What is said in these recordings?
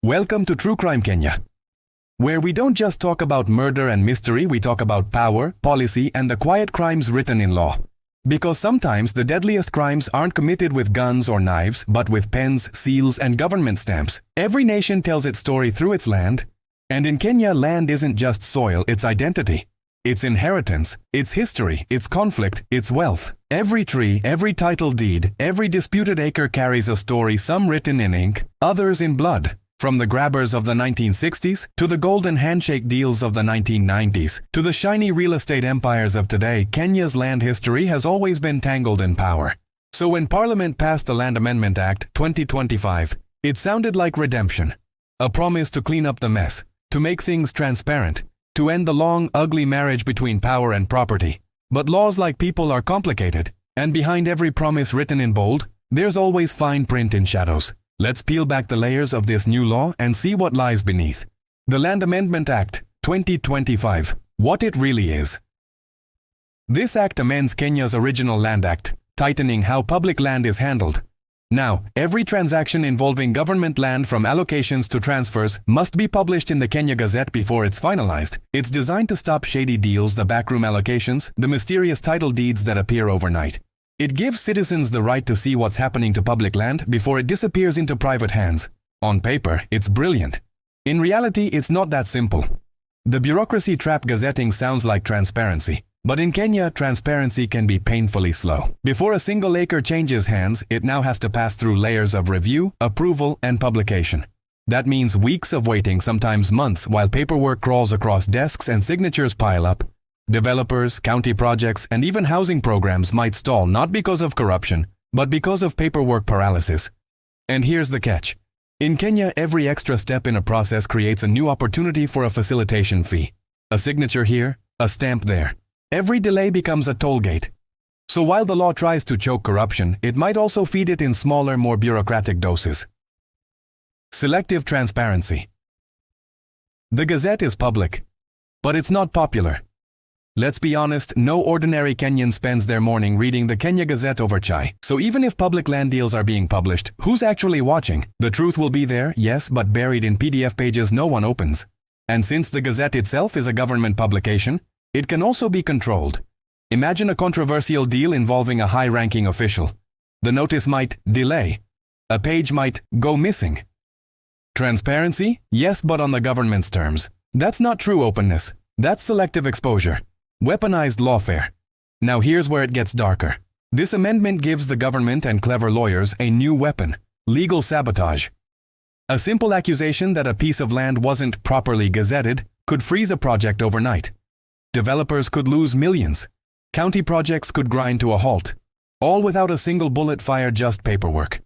Welcome to True Crime Kenya, where we don't just talk about murder and mystery, we talk about power, policy, and the quiet crimes written in law. Because sometimes the deadliest crimes aren't committed with guns or knives, but with pens, seals, and government stamps. Every nation tells its story through its land, and in Kenya, land isn't just soil, it's identity. Its inheritance, its history, its conflict, its wealth. Every tree, every title deed, every disputed acre carries a story, some written in ink, others in blood. From the grabbers of the 1960s, to the golden handshake deals of the 1990s, to the shiny real estate empires of today, Kenya's land history has always been tangled in power. So when Parliament passed the Land Amendment Act 2025, it sounded like redemption. A promise to clean up the mess, to make things transparent, to end the long, ugly marriage between power and property. But laws like people are complicated, and behind every promise written in bold, there's always fine print in shadows. Let's peel back the layers of this new law and see what lies beneath. The Land Amendment Act 2025, what it really is. This act amends Kenya's original Land Act, tightening how public land is handled. Now, every transaction involving government land from allocations to transfers must be published in the Kenya Gazette before it's finalized. It's designed to stop shady deals, the backroom allocations, the mysterious title deeds that appear overnight. It gives citizens the right to see what's happening to public land before it disappears into private hands. On paper, it's brilliant. In reality, it's not that simple. The bureaucracy trap gazetting sounds like transparency. But in Kenya, transparency can be painfully slow. Before a single acre changes hands, it now has to pass through layers of review, approval, and publication. That means weeks of waiting, sometimes months, while paperwork crawls across desks and signatures pile up. Developers, county projects, and even housing programs might stall not because of corruption, but because of paperwork paralysis. And here's the catch. In Kenya, every extra step in a process creates a new opportunity for a facilitation fee. A signature here, a stamp there. Every delay becomes a toll gate. So while the law tries to choke corruption, it might also feed it in smaller, more bureaucratic doses. Selective transparency. The Gazette is public, but it's not popular. Let's be honest, no ordinary Kenyan spends their morning reading the Kenya Gazette over chai. So even if public land deals are being published, who's actually watching? The truth will be there, yes, but buried in PDF pages no one opens. And since the Gazette itself is a government publication, it can also be controlled. Imagine a controversial deal involving a high-ranking official. The notice might delay. A page might go missing. Transparency? Yes, but on the government's terms. That's not true openness. That's selective exposure. Weaponized lawfare. Now here's where it gets darker. This amendment gives the government and clever lawyers a new weapon: legal sabotage. A simple accusation that a piece of land wasn't properly gazetted could freeze a project overnight. Developers could lose millions. County projects could grind to a halt. All without a single bullet fired, just paperwork.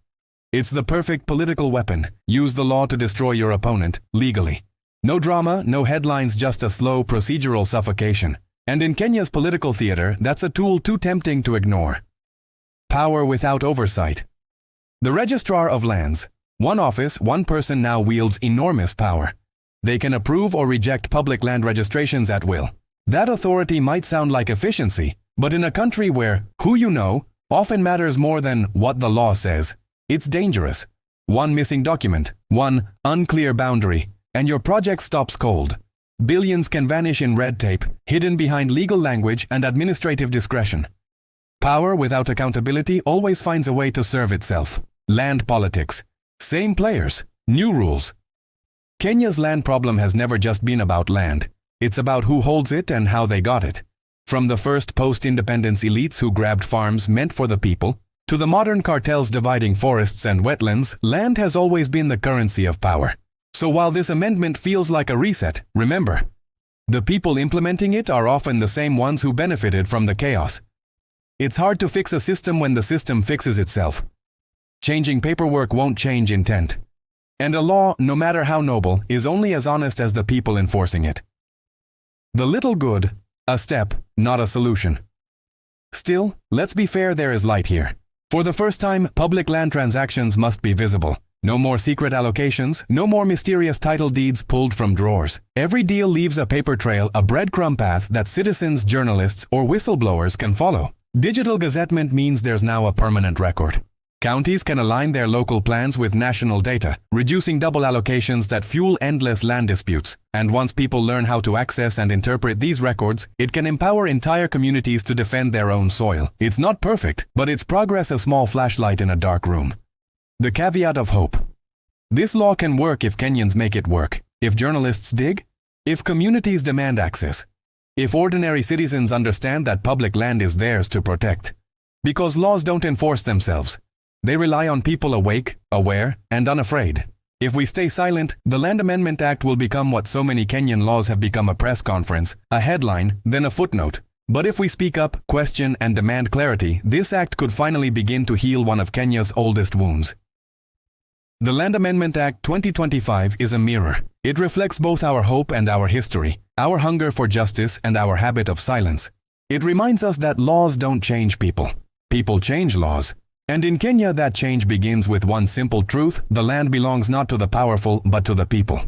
It's the perfect political weapon. Use the law to destroy your opponent, legally. No drama, no headlines, just a slow procedural suffocation. And in Kenya's political theater, that's a tool too tempting to ignore. Power without oversight. The Registrar of Lands. One office, one person now wields enormous power. They can approve or reject public land registrations at will. That authority might sound like efficiency, but in a country where who you know often matters more than what the law says, it's dangerous. One missing document, one unclear boundary, and your project stops cold. Billions can vanish in red tape, hidden behind legal language and administrative discretion. Power without accountability always finds a way to serve itself. Land politics. Same players, new rules. Kenya's land problem has never just been about land. It's about who holds it and how they got it. From the first post-independence elites who grabbed farms meant for the people, to the modern cartels dividing forests and wetlands, land has always been the currency of power. So while this amendment feels like a reset, remember, the people implementing it are often the same ones who benefited from the chaos. It's hard to fix a system when the system fixes itself. Changing paperwork won't change intent. And a law, no matter how noble, is only as honest as the people enforcing it. The little good, a step, not a solution. Still, let's be fair, there is light here. For the first time, public land transactions must be visible. No more secret allocations, no more mysterious title deeds pulled from drawers. Every deal leaves a paper trail, a breadcrumb path that citizens, journalists, or whistleblowers can follow. Digital gazettement means there's now a permanent record. Counties can align their local plans with national data, reducing double allocations that fuel endless land disputes. And once people learn how to access and interpret these records, it can empower entire communities to defend their own soil. It's not perfect, but it's progress, a small flashlight in a dark room. The caveat of hope. This law can work if Kenyans make it work, if journalists dig, if communities demand access, if ordinary citizens understand that public land is theirs to protect. Because laws don't enforce themselves. They rely on people awake, aware, and unafraid. If we stay silent, the Land Amendment Act will become what so many Kenyan laws have become: a press conference, a headline, then a footnote. But if we speak up, question, and demand clarity, this act could finally begin to heal one of Kenya's oldest wounds. The Land Amendment Act 2025 is a mirror. It reflects both our hope and our history, our hunger for justice and our habit of silence. It reminds us that laws don't change people. People change laws. And in Kenya, that change begins with one simple truth: the land belongs not to the powerful, but to the people.